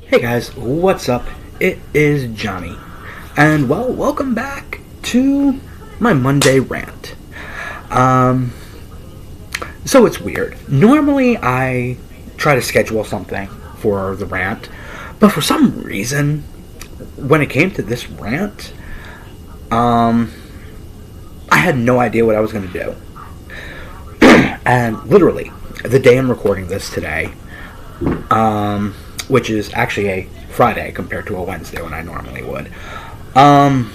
Hey guys, what's up? It is Johnny, and welcome back to my Monday Rant. Um, so it's weird. Normally I try to schedule something for the rant, but for some reason, when it came to this rant, um, I had no idea what I was going to do. And literally, the day I'm recording this today, which is actually a Friday compared to a Wednesday when I normally would. On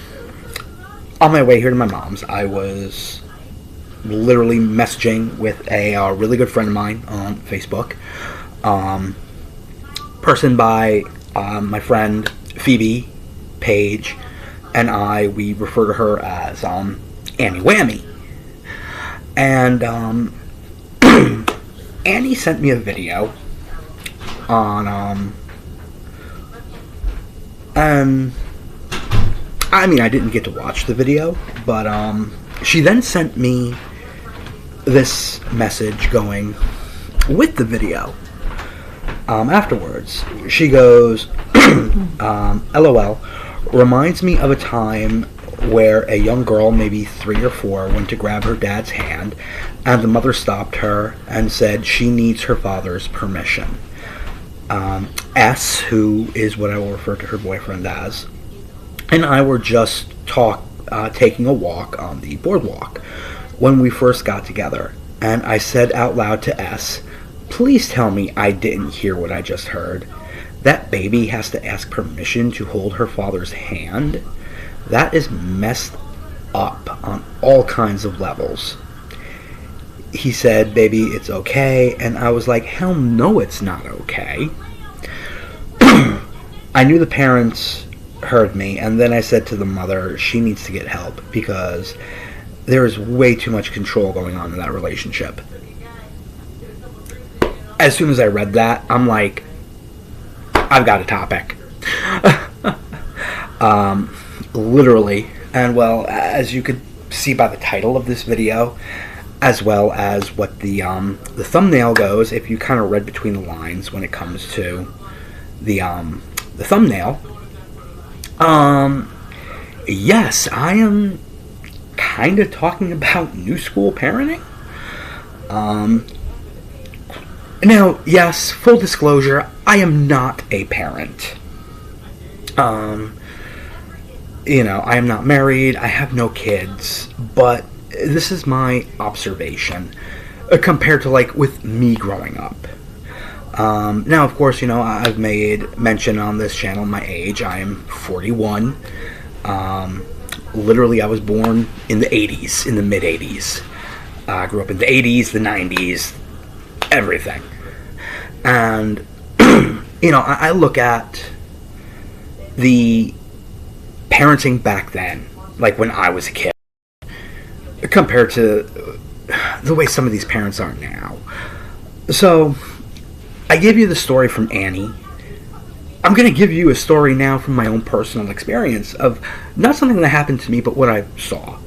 my way here to my mom's, I was literally messaging with a really good friend of mine on Facebook. Person by my friend Phoebe, Paige, and we refer to her as Annie Whammy. And Annie sent me a video on and I mean I didn't get to watch the video, but she then sent me this message going with the video. Afterwards she goes LOL, reminds me of a time where a young girl, maybe 3 or 4, went to grab her dad's hand and the mother stopped her and said she needs her father's permission. S, who is what I will refer to her boyfriend as, and I were just taking a walk on the boardwalk when we first got together, and I said out loud to S, "Please tell me I didn't hear what I just heard. That baby has to ask permission to hold her father's hand? That is messed up on all kinds of levels." He said, "Baby, it's okay," and I was like, hell no, it's not okay. I knew the parents heard me, and then I said to the mother, she needs to get help because there is way too much control going on in that relationship. As soon as I read that, I'm like, I've got a topic. Literally. And well, as you could see by the title of this video, as well as what the thumbnail goes, if you kind of read between the lines when it comes to the thumbnail, yes, I am kind of talking about new school parenting. Now, yes, full disclosure, I am not a parent. I am not married, I have no kids, but this is my observation compared to like with me growing up. Now, of course, I've made mention on this channel my age. I am 41. Literally, I was born in the 80s, in the mid-80s. I grew up in the 80s, the 90s, everything. And, I look at the parenting back then, like when I was a kid, compared to the way some of these parents are now. So, I gave you the story from Annie. I'm going to give you a story now from my own personal experience of not something that happened to me, but what I saw.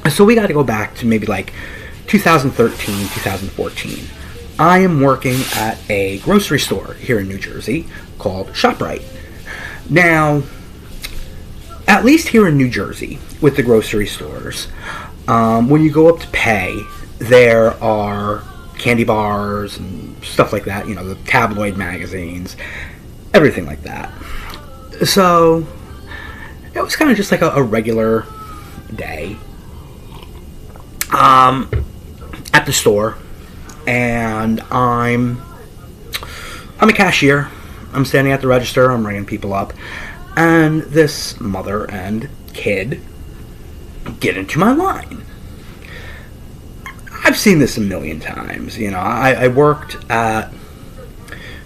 So we got to go back to maybe like 2013, 2014. I am working at a grocery store here in New Jersey called ShopRite. Now, at least here in New Jersey, with the grocery stores, when you go up to pay, there are candy bars and stuff like that, the tabloid magazines, everything like that. So, it was kind of just like a regular day at the store, and I'm a cashier. I'm standing at the register, I'm ringing people up, and this mother and kid get into my line. I've seen this a million times. I worked at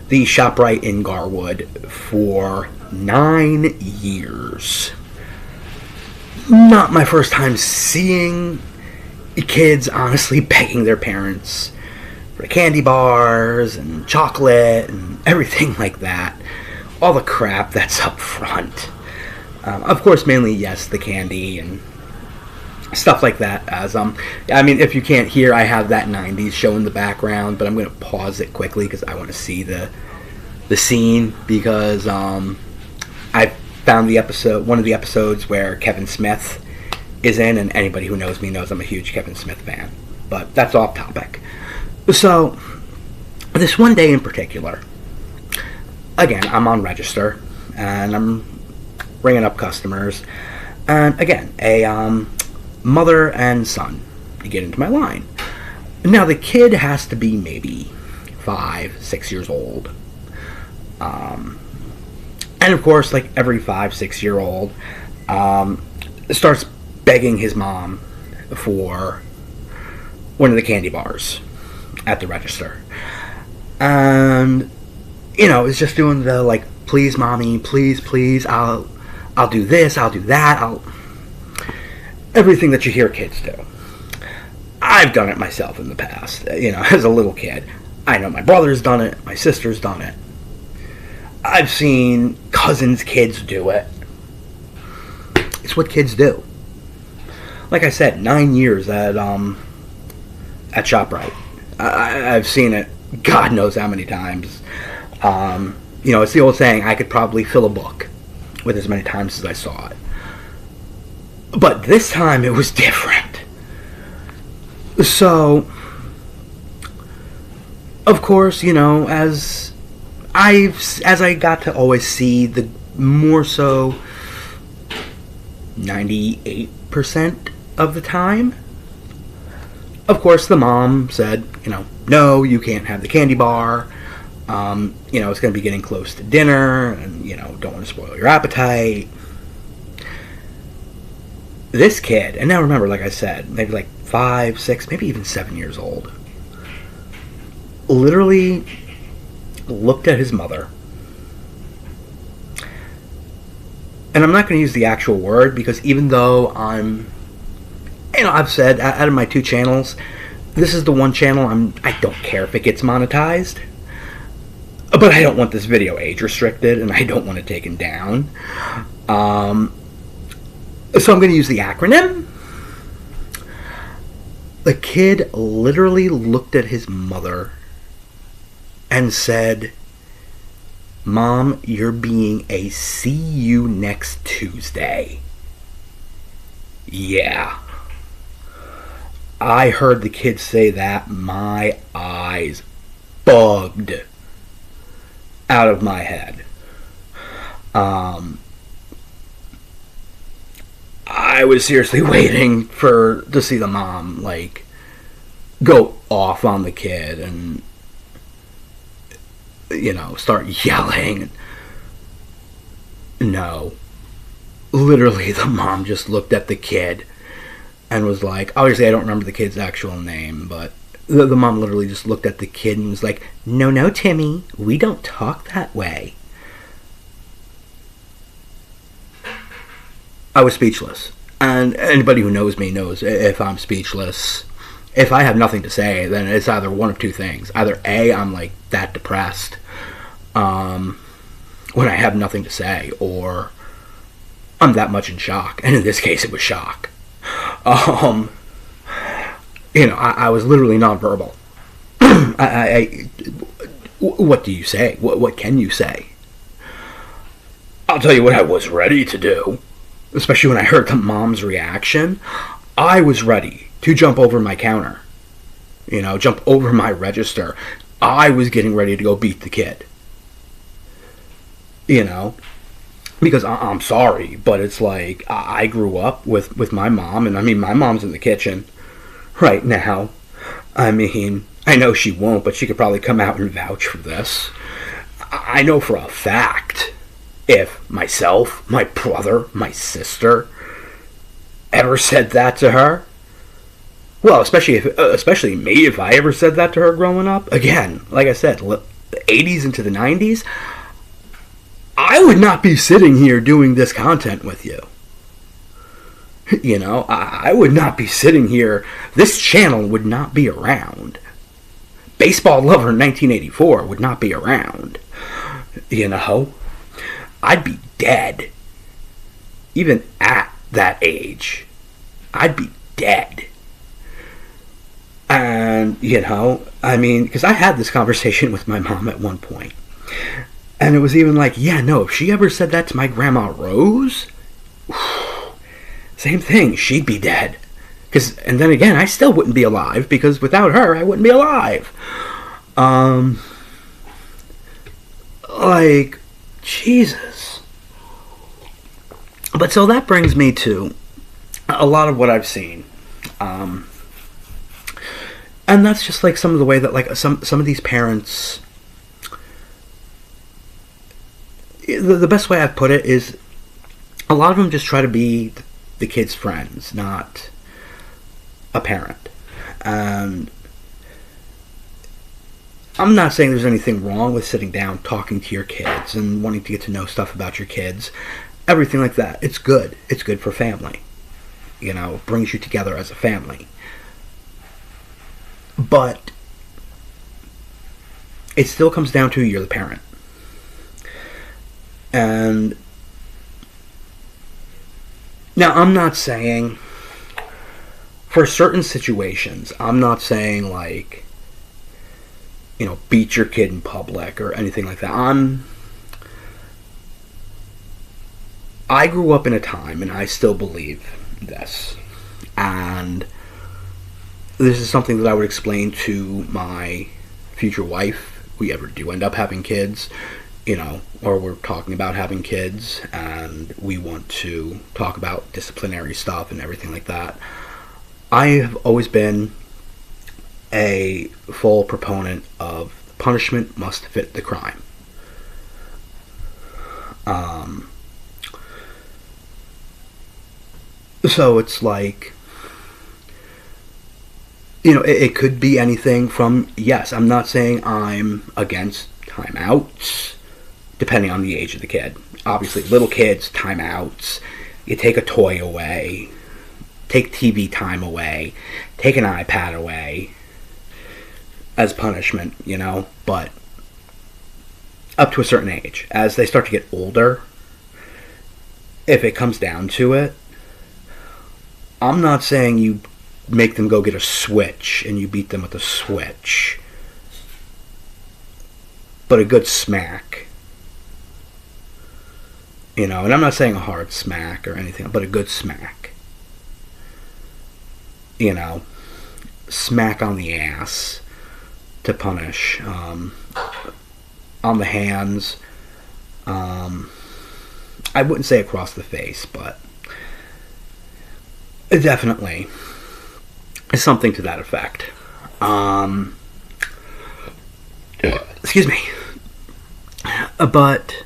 the ShopRite in Garwood for 9 years. Not my first time seeing kids honestly begging their parents for candy bars and chocolate and everything like that. All the crap that's up front. Of course, mainly, yes, the candy and stuff like that. As if you can't hear, I have that 90s show in the background, but I'm going to pause it quickly because I want to see the the scene because I found one of the episodes where Kevin Smith is in, and anybody who knows me knows I'm a huge Kevin Smith fan. But that's off topic. So, this one day in particular, again, I'm on register, and I'm ringing up customers, and again, a mother and son get into my line. Now, the kid has to be maybe 5, 6 years old. And of course, like every 5, 6 year old, starts begging his mom for one of the candy bars at the register. And, it's just doing the, like, please, mommy, please, I'll do this, I'll do that, everything that you hear kids do. I've done it myself in the past, as a little kid. I know my brother's done it, my sister's done it. I've seen cousins' kids do it. It's what kids do. Like I said, 9 years at ShopRite. I've seen it God knows how many times. It's the old saying, I could probably fill a book with as many times as I saw it. But this time it was different. So, of course, as I got to always see the more so 98% of the time, of course the mom said, no, you can't have the candy bar. It's going to be getting close to dinner, and, don't want to spoil your appetite. This kid, and now remember, like I said, maybe like 5, 6, maybe even 7 years old, literally looked at his mother, and I'm not going to use the actual word because even though I've said out of my 2 channels, this is the one channel I don't care if it gets monetized, but I don't want this video age restricted and I don't want it taken down. So I'm going to use the acronym. The kid literally looked at his mother and said, Mom, you're being a see you next Tuesday. Yeah. I heard the kid say that, my eyes bugged out of my head. I was seriously waiting to see the mom, like, go off on the kid and, start yelling. No. Literally, the mom just looked at the kid and was like, obviously I don't remember the kid's actual name, but the mom literally just looked at the kid and was like, no, Timmy, we don't talk that way. I was speechless. And anybody who knows me knows if I'm speechless, if I have nothing to say, then it's either one of 2 things. Either A, I'm like that depressed when I have nothing to say, or I'm that much in shock. And in this case, it was shock. I was literally nonverbal. What do you say? What can you say? I'll tell you what I was ready to do. Especially when I heard the mom's reaction. I was ready to jump over my counter. Jump over my register. I was getting ready to go beat the kid. Because I'm sorry, but it's like, I grew up with my mom, and my mom's in the kitchen right now. I know she won't, but she could probably come out and vouch for this. I know for a fact, if myself, my brother, my sister ever said that to her, well, especially me, if I ever said that to her growing up, again, like I said, the 80s into the 90s, I would not be sitting here doing this content with you. I would not be sitting here. This channel would not be around. Baseball Lover 1984 would not be around. I'd be dead. Even at that age, I'd be dead. And, because I had this conversation with my mom at one point. And it was even like, yeah, no, if she ever said that to my grandma Rose, same thing, she'd be dead. And then again, I still wouldn't be alive, because without her, I wouldn't be alive. Like, Jesus. But so that brings me to a lot of what I've seen. And that's just like some of the way that like some of these parents, the best way I've put it is a lot of them just try to be the kids' friends, not a parent. And I'm not saying there's anything wrong with sitting down, talking to your kids, and wanting to get to know stuff about your kids. Everything like that. It's good. It's good for family. You know, it brings you together as a family. But it still comes down to you're the parent. And now I'm not saying, for certain situations, I'm not saying like, you know, beat your kid in public or anything like that. I grew up in a time, and I still believe this, and this is something that I would explain to my future wife, if we ever do end up having kids, you know, or we're talking about having kids, and we want to talk about disciplinary stuff and everything like that. I have always been a full proponent of punishment must fit the crime. So it's like, you know, it could be anything from, yes, I'm not saying I'm against timeouts, depending on the age of the kid. Obviously, little kids, timeouts, you take a toy away, take TV time away, take an iPad away as punishment, you know, but up to a certain age. As they start to get older, if it comes down to it, I'm not saying you make them go get a Switch and you beat them with a Switch, but a good smack. You know, and I'm not saying a hard smack or anything, but a good smack. You know, smack on the ass to punish. On the hands. I wouldn't say across the face, but definitely something to that effect. Excuse me. But,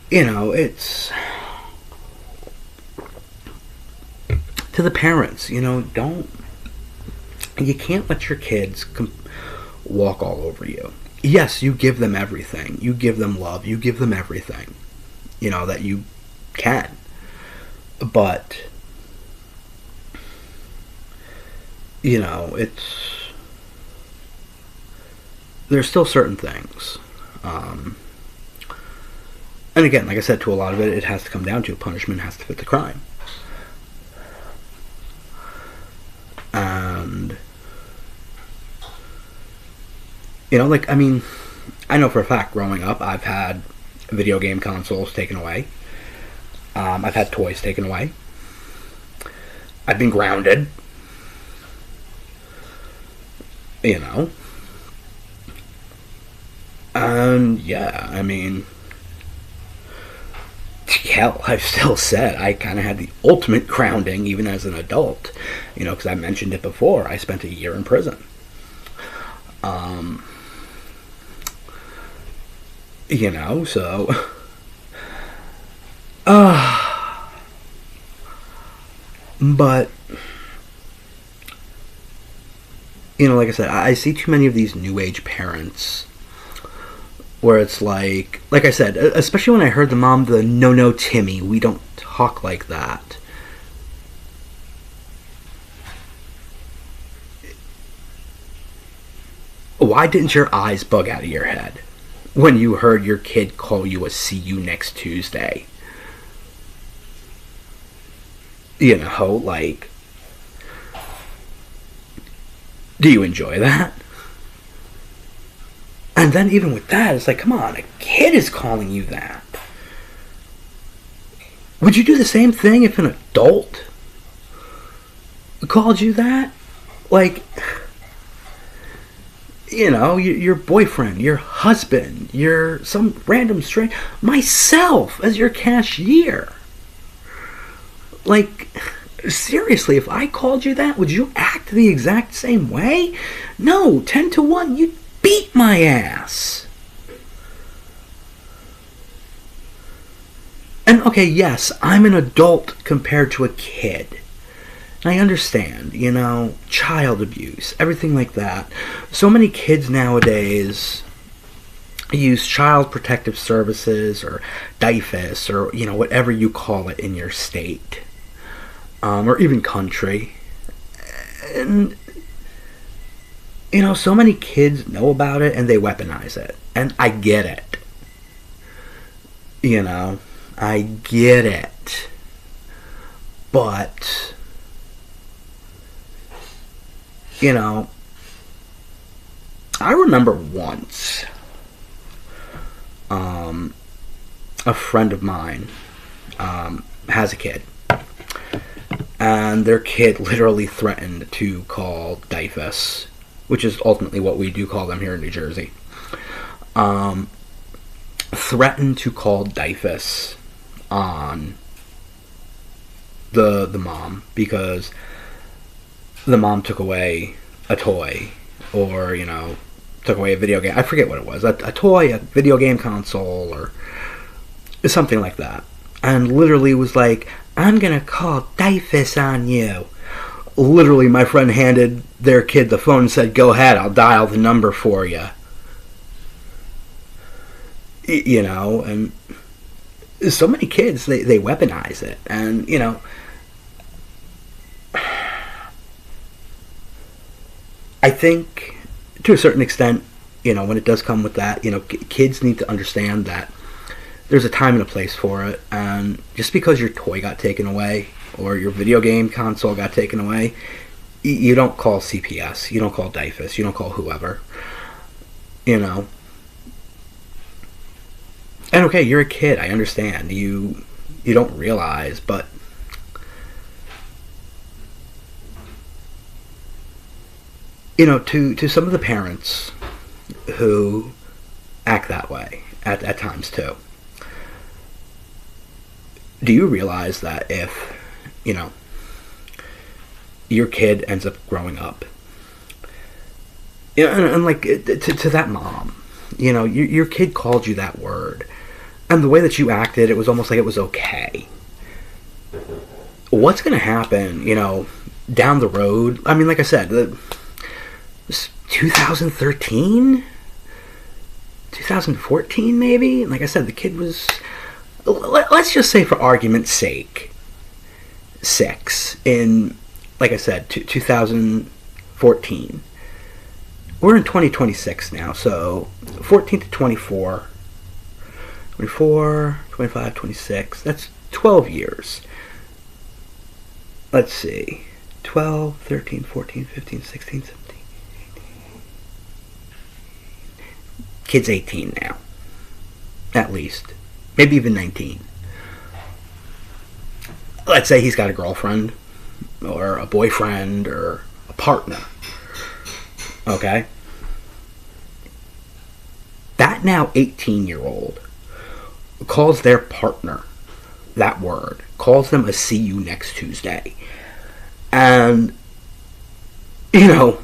you know, it's to the parents, you know, you can't let your kids walk all over you. Yes, you give them everything. You give them love. You give them everything, you know, that you can. But, you know, there's still certain things. And again, like I said, to a lot of it, it has to come down to punishment has to fit the crime. And, you know, like, I mean, I know for a fact, growing up, I've had video game consoles taken away. I've had toys taken away. I've been grounded. You know. And, yeah, I mean, hell, I've still said I kind of had the ultimate grounding even as an adult. You know, because I mentioned it before. I spent a year in prison. You know, so but, you know, like I said, I see too many of these new age parents where it's like I said, especially when I heard the mom, no, Timmy, we don't talk like that. Why didn't your eyes bug out of your head when you heard your kid call you a see you next Tuesday? You know, like, do you enjoy that? And then even with that, it's like, come on, a kid is calling you that. Would you do the same thing if an adult called you that? Like, you know, your boyfriend, your husband, your some random stranger, myself as your cashier. Like, seriously, if I called you that, would you act the exact same way? No, 10 to 1, you'd beat my ass. And okay, yes, I'm an adult compared to a kid. And I understand, you know, child abuse, everything like that. So many kids nowadays use child protective services or DIFUS or, you know, whatever you call it in your state. Or even country. And, you know, so many kids know about it and they weaponize it. And I get it. You know, I get it. But, you know, I remember once, a friend of mine has a kid. And their kid literally threatened to call DIFUS, which is ultimately what we do call them here in New Jersey. Threatened to call DIFUS on the mom because the mom took away a toy or, you know, took away a video game. I forget what it was. A toy, a video game console, or something like that. And literally was like, I'm gonna call DIFUS on you. Literally, my friend handed their kid the phone and said, go ahead, I'll dial the number for you. You know, and so many kids, they weaponize it. And, you know, I think, to a certain extent, you know, when it does come with that, you know, kids need to understand that there's a time and a place for it, and just because your toy got taken away or your video game console got taken away, you don't call CPS, you don't call DIFUS, you don't call whoever, you know. And okay, you're a kid, I understand, you don't realize, but you know, to some of the parents who act that way at times too, do you realize that if, you know, your kid ends up growing up, you know, and like to that mom, you know, your kid called you that word, and the way that you acted, it was almost like it was okay. What's going to happen, you know, down the road? I mean, like I said, 2013, 2014 maybe. Like I said, the kid was, let's just say for argument's sake, 6 in, like I said, 2014. We're in 2026 now, so 14 to 24, 24, 25, 26, that's 12 years. Let's see, 12, 13, 14, 15, 16, 17, 18. Kid's 18 now, at least. Maybe even 19. Let's say he's got a girlfriend, or a boyfriend, or a partner. Okay? That now 18-year-old calls their partner that word, calls them a see you next Tuesday. And, you know,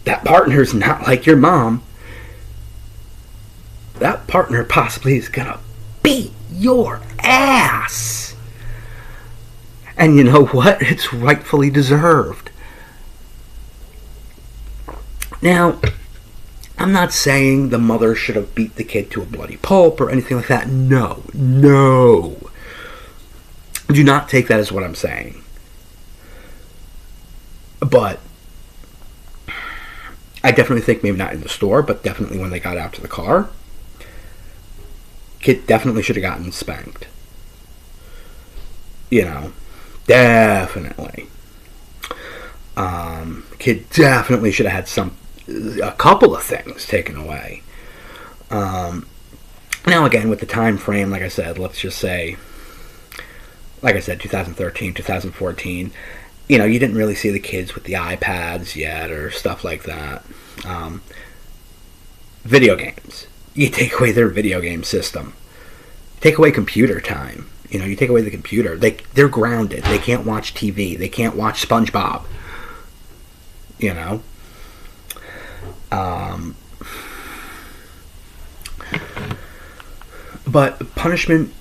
that partner's not like your mom. That partner possibly is gonna beat your ass. And you know what? It's rightfully deserved. Now, I'm not saying the mother should have beat the kid to a bloody pulp or anything like that. No. Do not take that as what I'm saying. But I definitely think, maybe not in the store, but definitely when they got out to the car, kid definitely should have gotten spanked. You know, definitely. Kid definitely should have had a couple of things taken away. Now again, with the time frame, like I said, let's just say, like I said, 2013, 2014, you didn't really see the kids with the iPads yet or stuff like that. Video games. You take away their video game system. Take away computer time. You take away the computer. They're grounded. They can't watch TV. They can't watch SpongeBob. But punishment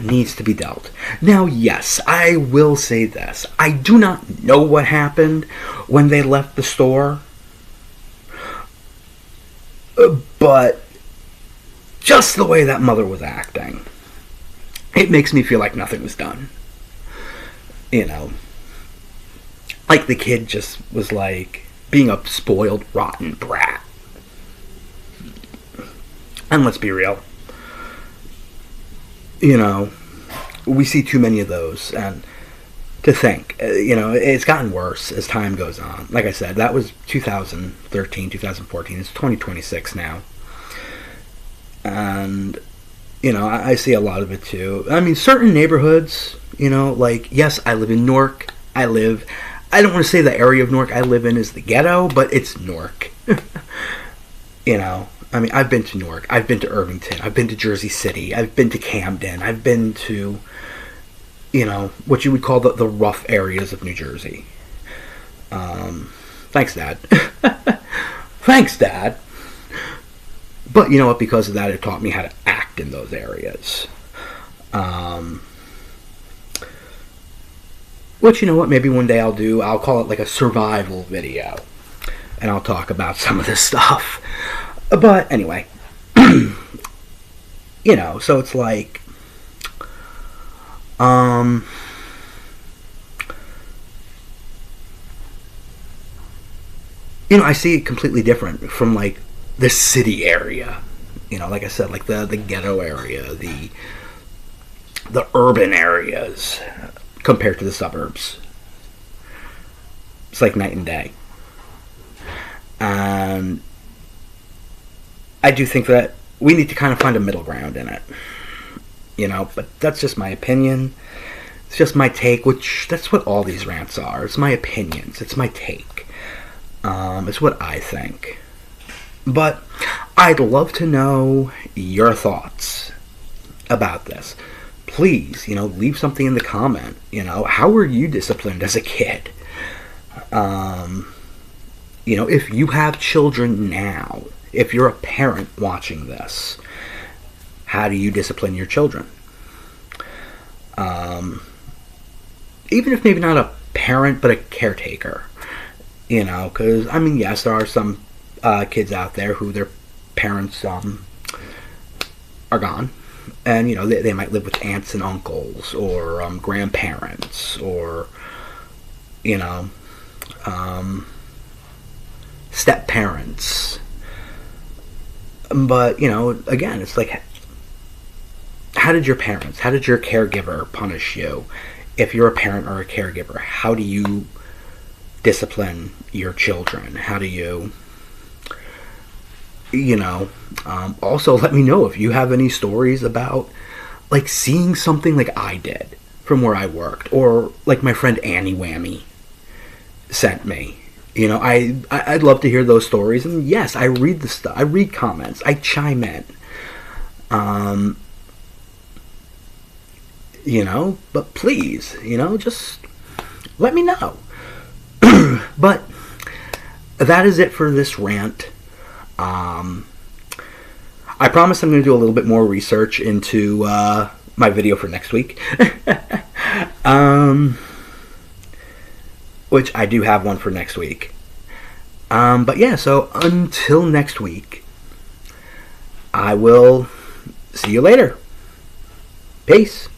needs to be dealt. Now, yes, I will say this. I do not know what happened when they left the store. But just the way that mother was acting, it makes me feel like nothing was done. Like the kid just was like being a spoiled, rotten brat. And let's be real. We see too many of those, and to think, it's gotten worse as time goes on. Like I said, that was 2013, 2014. It's 2026 now. And, I see a lot of it too. I mean, certain neighborhoods, like, yes, I live in Newark. I don't want to say the area of Newark I live in is the ghetto, but it's Newark. I mean, I've been to Newark. I've been to Irvington. I've been to Jersey City. I've been to Camden. I've been to, what you would call the rough areas of New Jersey. Thanks, Dad. Thanks, Dad. But you know what? Because of that, it taught me how to act in those areas. Which, you know what? Maybe one day I'll call it like a survival video. And I'll talk about some of this stuff. But anyway, so it's like, I see it completely different from like the city area. Like I said, like the ghetto area, the urban areas compared to the suburbs. It's like night and day. And I do think that we need to kind of find a middle ground in it. But that's just my opinion. It's just my take, which that's what all these rants are. It's my opinions. It's my take. It's what I think. But I'd love to know your thoughts about this. Please, leave something in the comment. How were you disciplined as a kid? If you have children now, if you're a parent watching this, how do you discipline your children? Even if maybe not a parent, but a caretaker. Because, I mean, yes, there are some kids out there who their parents are gone. And, they might live with aunts and uncles or grandparents or, step-parents. But, again, it's like, how did your caregiver punish you? If you're a parent or a caregiver, how do you discipline your children? How do you, also let me know if you have any stories about, like, seeing something like I did from where I worked, or like my friend Annie Whammy sent me. I'd love to hear those stories. And yes, I read the stuff. I read comments. I chime in. But please, just let me know. But that is it for this rant. I promise I'm going to do a little bit more research into my video for next week. Which I do have one for next week. But yeah, so until next week, I will see you later. Peace.